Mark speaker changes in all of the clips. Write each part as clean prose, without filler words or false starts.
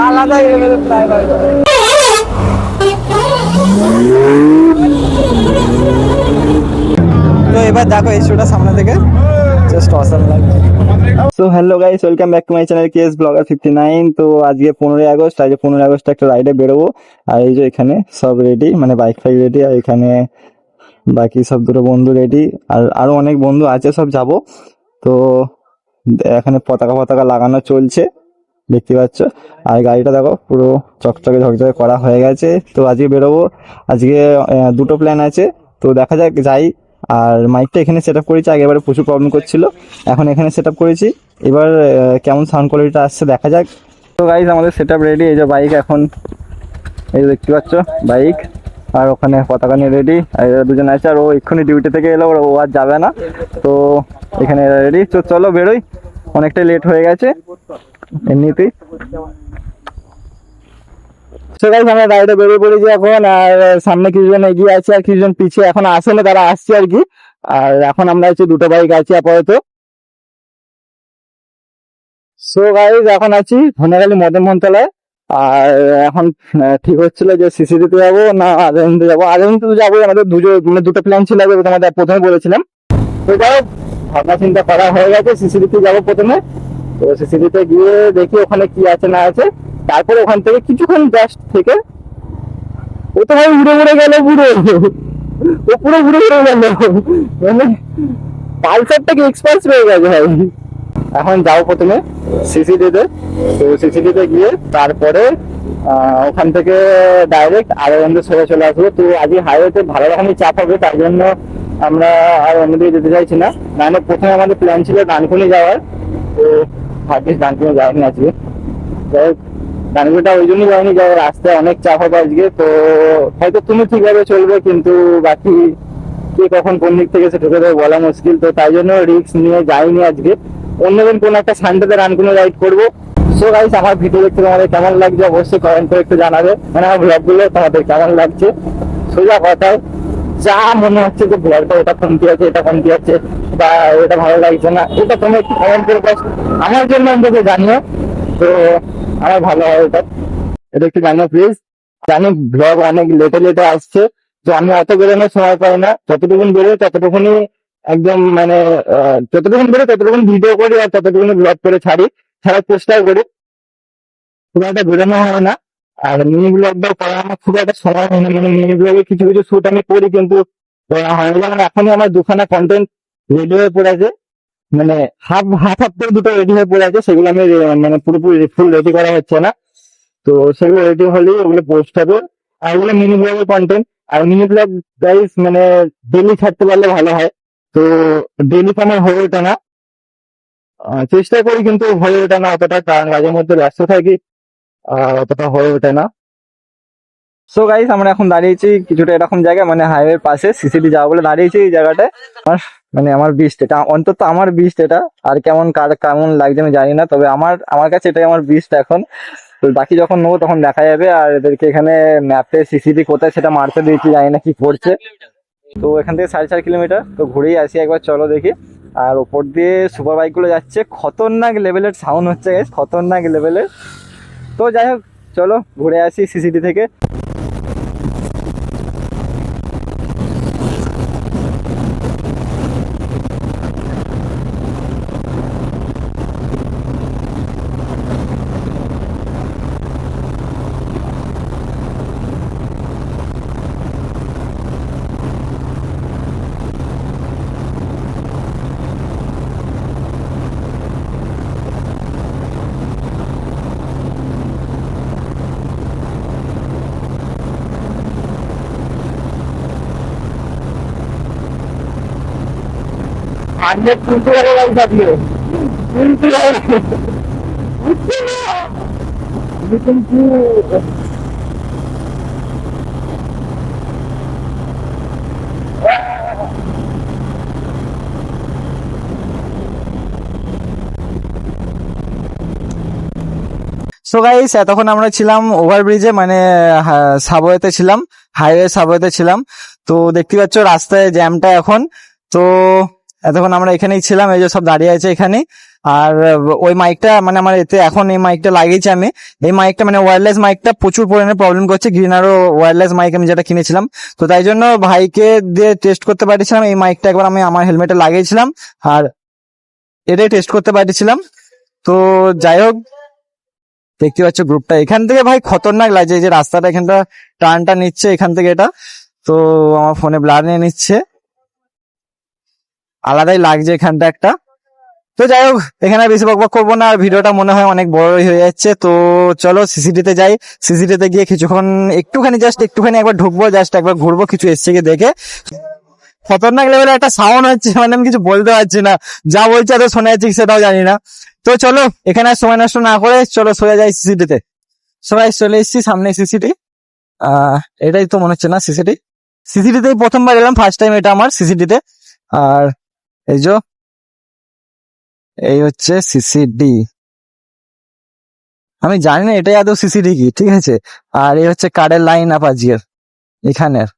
Speaker 1: আলাদা তো এবার দেখো এই শোটা সামনে থেকে জাস্ট অসাম লাগছে। So hello guys, welcome back to my channel KS blogger 59। তো আজকে 15ই আগস্ট, আজকে 15ই আগস্ট একটা রাইডে বেরোবো। আর এই যে এখানে সব রেডি, মানে বাইক ফাইক রেডি, আর এখানে বাকি সব দুটো বন্ধু রেডি, আর আরো অনেক বন্ধু আছে, সব যাব। তো এখানে পতাকা পতাকা লাগানো চলছে, দেখতে পাচ্ছ। আর গাড়িটা দেখো পুরো চকচকে ঝকঝকে করা হয়ে গেছে। তো আজকে বেরোবো, আজকে দুটো প্ল্যান আছে। তো দেখা যাক যাই। আর মাইকটা এখানে সেট আপ করেছি, আগেবারে প্রচুর প্রবলেম করছিল, এখন এখানে সেট আপ করেছি। এবার কেমন সাউন্ড কোয়ালিটিটা আসছে দেখা যাক। তো গাইজ আমাদের সেট আপ রেডি, এই যে বাইক এখন, এই যে দেখতে পাচ্ছ বাইক, আর ওখানে পতাকা নিয়ে রেডি, আর এরা দুজন আছে। আর ও এক্ষুনি ডিউটি থেকে এলো, ও আর যাবে না। তো এখানে রেডি, তো চলো বেরোই, অনেকটাই লেট হয়ে গেছে এমনিতেই। আমরা গাড়িটা বেরিয়ে পড়েছি এখন, আর সামনে কিছুজন এগিয়ে আছে আর কিছুজন পিছিয়ে এখন আসেনি, তারা আসছে আর কি। আর এখন আমরা আছি, দুটো বাইক আছি আপাতত। সো গাইজ এখন আছি ধনেখালি মদন মোহন তলায়। আর এখন ঠিক হচ্ছিল যে সিসিডিতে যাবো না আজানিতে যাবো। আজানিতে তো যাবোই, আমাদের মানে দুটো প্ল্যান ছিল, তোমাদের প্রথমে বলেছিলাম। তো যাই হোক, ভাবনা চিন্তা করা হয়ে গেছে, সিসিডিতে যাবো প্রথমে। তো সিসিডিতে গিয়ে দেখি ওখানে কি আছে না আছে, তারপরে ওখান থেকে কিছুক্ষণ জাস্ট থেকে ও তো ভাই উড়ে উড়ে গেল পুরো, ও পুরো উড়ে উড়ে গেল, মানে পালসারটাকে এক্সপার্ট হয়ে গেছে ভাই। এখন যাও প্রথমে সিসিডিতে। তো সিসিডিতে গিয়ে তারপরে ওখান থেকে ডাইরেক্ট আরো অন্যদের সরে চলে আসবো। তো আজকে হাইওয়েতে ভালো রকমই চাপ হবে, তাই জন্য আমরা আর অন্যদিকে যেতে চাইছি না। মানে প্রথমে আমাদের প্ল্যান ছিল ডানকুনি যাওয়ার, তো ভাগ্যিস ডানকুনি যায়নি আজকে। যাই হোক, ডানকুনিটা ওই জন্যই যায়নি যে রাস্তায় অনেক চাপ হবে আজকে। তো হয়তো তুমি ঠিকভাবে চলবে, কিন্তু বাকি কে কখন কোন দিক থেকে সে ঢুকে দেবে বলা মুশকিল। তো তাই জন্য রিস্ক নিয়ে যাইনি আজকে। অন্যদিন কোন একটা সানডেতে রানকুনি রাইড করবো। সো গাইস, আমার ভিডিও দেখতে তোমাদের কেমন লাগছে অবশ্যই কমেন্ট করে একটু জানাবে, মানে আমার ব্লগ গুলো তোমাদের কেমন লাগছে। সোজা কথায় যা মনে হচ্ছে যে ব্লগটা এটা কমতি আছে, এটা কমতি আছে, বা এটা ভালো লাগছে না, এটা তুমি একটু কমেন্ট করে আমার জন্য অন্তত জানিও। তো আমার ভালো হয় এটা, এটা একটু জানিও প্লিজ। জানি ব্লগ অনেক লেটে লেটে আসছে, তো আমি অত বেরোনোর সময় পাই না। যতটুকুন বেরোয় ততটুকুনি একদম মানে যতটুকুন বেরোয় ততটুকুন ভিডিও করি, আর ততটুকুনি ব্লগ করে ছাড়ার চেষ্টা করি। খুব একটা বেরোনো হয় না। আর মিনি ব্লগটাও করা আমার খুব একটা সময় হয় না, মানে মিনি ব্লগে কিছু কিছু শুট আমি করি, কিন্তু করা হয় না। যেমন এখনই আমার দুখানা কন্টেন্ট রেডি হয়ে পড়ে আছে, মানে হাফ হাফ হাফ করে দুটো রেডি হয়ে পড়ে আছে, সেগুলো আমি মানে পুরোপুরি ফুল রেডি করা হচ্ছে না। তো সেগুলো রেডি হলেই ওগুলো পোস্ট হবে। আর ওগুলো মিনি ব্লগের কন্টেন্ট। আর মিনি ব্লগ গাইস মানে ডেলি ছাড়তে পারলে ভালো হয়। তো ডেলি তো আমার হয়ে ওঠে না, চেষ্টা করি কিন্তু হয়ে ওঠে না অতটা, কারণ কাজের মধ্যে ব্যস্ত থাকি, অতটা হয়ে ওঠে না। সো গাইস, আমরা এখন দাঁড়িয়েছি কিছুটা এরকম জায়গায়, মানে হাইওয়ের পাশে সিসিডি যাওয়া বলে দাঁড়িয়েছি এই জায়গাটায়। আমার মানে আমার বিস্ট এটা, অন্তত আমার বিস্ট এটা। আর কেমন কার কেমন লাগছে আমি জানি না, তবে আমার আমার কাছে এটাই আমার বিস্ট এখন। তো বাকি যখন নেবো তখন দেখা যাবে। আর এদেরকে এখানে ম্যাপে সিসিডি কোথায় সেটা মারতে দিয়েছি, জানি না কি করছে। তো এখান থেকে 4.5 কিলোমিটার, তো ঘুরেই আসি একবার, চলো দেখি। আর ওপর দিয়ে সুপার বাইক গুলো যাচ্ছে, খতরনাক লেভেলের সাউন্ড হচ্ছে গাইস, খতরনাক লেভেলের। তো যাই হোক, চলো ঘুরে আসি সিসিডি থেকে। আন্ডার কিন্তু থাকলে কিন্তু সো গাইস, এতক্ষণ আমরা ছিলাম ওভারব্রিজে, মানে সাবওয়েতে ছিলাম, হাইওয়ে সাবওয়েতে ছিলাম। তো দেখতে পাচ্ছ রাস্তায় জ্যামটা এখন। তো এতক্ষণ আমরা এখানেই ছিলাম, এই যে সব দাঁড়িয়ে আছে এখানে। আর ওই মাইকটা মানে আমার এতে এখন এই মাইকটা লাগিয়েছি আমি। এই মাইকটা মানে ওয়্যারলেস মাইকটা প্রচুর পরিমাণে প্রবলেম করছে। গ্রিনারও ওয়্যারলেস মাইক আমি যেটা কিনেছিলাম, তো তাই জন্য ভাইকে দিয়ে টেস্ট করতে পাঠিয়েছিলাম। এই মাইকটা একবার আমি আমার হেলমেটে লাগিয়েছিলাম আর এটাই টেস্ট করতে পাঠিয়েছিলাম। তো যাই হোক, দেখতে পাচ্ছ গ্রুপটা এখান থেকে ভাই খতরনাক লাগছে। এই যে রাস্তাটা এখানটা টার্নটা নিচ্ছে এখান থেকে, এটা তো আমার ফোনে ব্লার নিয়ে নিচ্ছে, আলাদাই লাগছে এখানটা একটা। তো যাই হোক, এখানে বেশি বকবক করবো না, আর ভিডিওটা মনে হয় অনেক বড়ই হয়ে যাচ্ছে। তো চলো সিসিটিতে যাই। সিসিটিতে গিয়ে কিছুক্ষণ একটুখানি একবার ঢুকবো, জাস্ট একবার ঘুরবো, কিছু এসছে কি দেখে। খতরনাক লেভেলে একটা সাউন্ড হচ্ছে, মানে আমি কিছু বলতে পারছি না, যা বলছে এত শোনা যাচ্ছে সেটাও জানি না। তো চলো এখানে আর সময় নষ্ট না করে চলো সোজা যাই সিসিটিতে। সবাই চলে এসেছি সামনে সিসিটি। এটাই তো মনে হচ্ছে না সিসিটি। সিসিটিতেই প্রথমবার এলাম, ফার্স্ট টাইম এটা আমার সিসিটিতে। আর এই যে এই হচ্ছে সিসিডি, আমি জানি না এটাই আদৌ সিসিডি কি, ঠিক আছে। আর এই হচ্ছে কার্ডের লাইন আপ আজকের এখানের।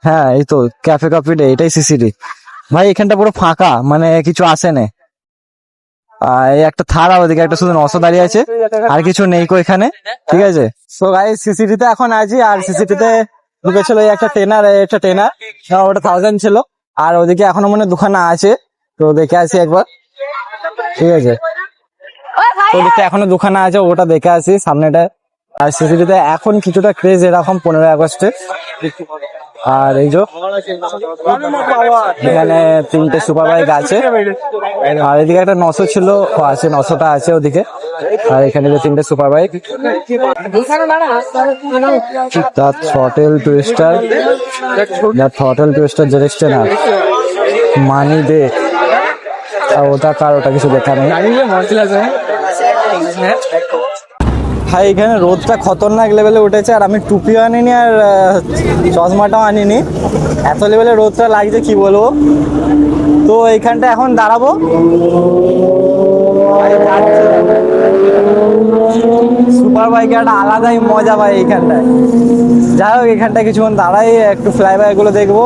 Speaker 1: হ্যাঁ এই তো ক্যাফে কফি ডে, এটাই সিসিডি। ভাই এখানটা পুরো ফাঁকা, মানে কিছু আসে না। এই একটা থার, ওদিকে একটা শুধু 900 দাঁড়িয়ে আছে, আর কিছু নেই কো এখানে, ঠিক আছে। সো গাই সিসিটিতে এখন আছি, আর সিসিটিতে ঢুকেছিল এই একটা ট্রেনার, ওটা 1000 ছিল। আর ওদিকে এখনো মনে হয় দুখানা আছে, তো দেখে আসি একবার, ঠিক আছে। ওদিকে এখনো দুখানা আছে, ওটা দেখে আসি সামনেটা। আর সিসিটিতে এখন কিছুটা ক্রেজ এরকম 15ই আগস্টে। আর এই যে এখানে 3টে সুপার বাইক আছে, আর এদিকে একটা 900 ছিল, আছে 900টা আছে ওদিকে। আর এখানে যে 3টে super bike, the throttle twister জেরেস্টে না মানি দে। ওটা কার, ওটা কিছু দেখা নেই। ভাই এখানে রোদটা খতরনাক লেভেলে উঠেছে, আর আমি টুপিও আনিনি আর চশমাটাও আনিনি, এত লেভেলে রোদটা লাগছে কি বলবো। তো এইখানটা এখন দাঁড়াবো, সুপার বাইকে একটা আলাদাই মজা ভাই এইখানটায়। যাই হোক এখানটা কিছুক্ষণ দাঁড়াই, একটু ফ্লাই বাই গুলো দেখবো।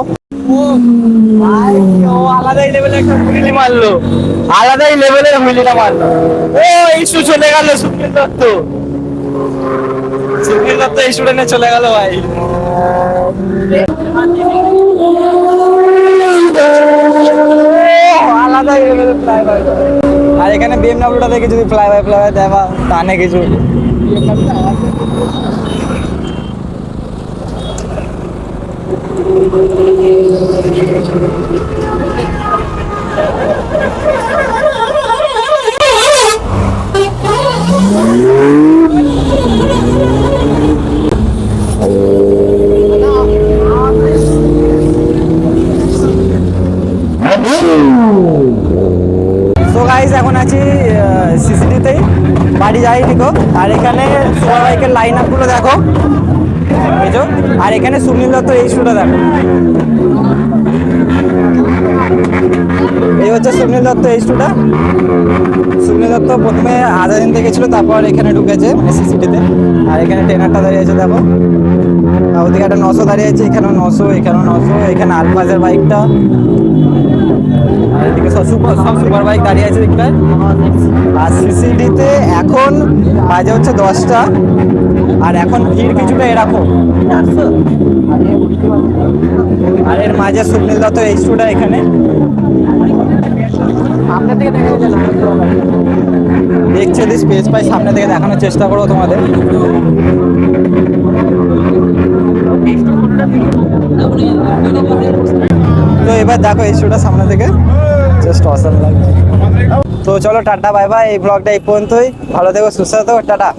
Speaker 1: আলাদাই লেভেলের একটা হুইলি মারলো, আলাদাই লেভেলের হুইলিটা মারলো। ও ইস্যু চলে গেল, সুপ্রিম দত্ত এই স্টুডেন্টে চলে গেল ভাই। আলাদাই লেভেলের ফ্লাই বাই। আর এখানে বিএমডব্লিউটা দেখে যদি ফ্লাই বাই দেয় বা টানে কিছু। এখন আছি সিসিটিতেই, বাড়ি যাই ঠিকো। আর এখানে সুপার বাইকের লাইন আপ গুলো দেখো, বুঝছো। আর এখানে সুনীল দত্ত এই শুটা দেখো, এই হচ্ছে সুনীল দত্ত এই শুটা। সুনীল দত্ত প্রথমে আধা দিন থেকে ছিল, তারপর এখানে ঢুকেছে মানে সিসিটিতে। আর এখানে ট্রেনারটা দাঁড়িয়ে আছে দেখো, ওদিকে একটা 900 দাঁড়িয়ে আছে, এখানেও 900, এখানেও 900, এখানে আলফাজের বাইকটা, আর এদিকে সব সুপার বাইক দাঁড়িয়ে আছে দিকটায়। আর সিসিডিতে এখন বাজে হচ্ছে 10টা, আর এখন ভিড় কিছুটা এরকম। আর এর মাঝে সুনীল দত্ত এই স্টুডেন্ট এখানে দেখছে, যদি স্পেস পাই সামনে থেকে দেখানোর চেষ্টা করবো তোমাদের। তো এবার দেখো এই শোটা সামনে থেকে, জাস্ট অসাম লাগছে। তো চলো টাটা বাই বাই, এই ব্লগটা এই পর্যন্তই, ভালো থেকো সুস্থ থেকো, টাটা।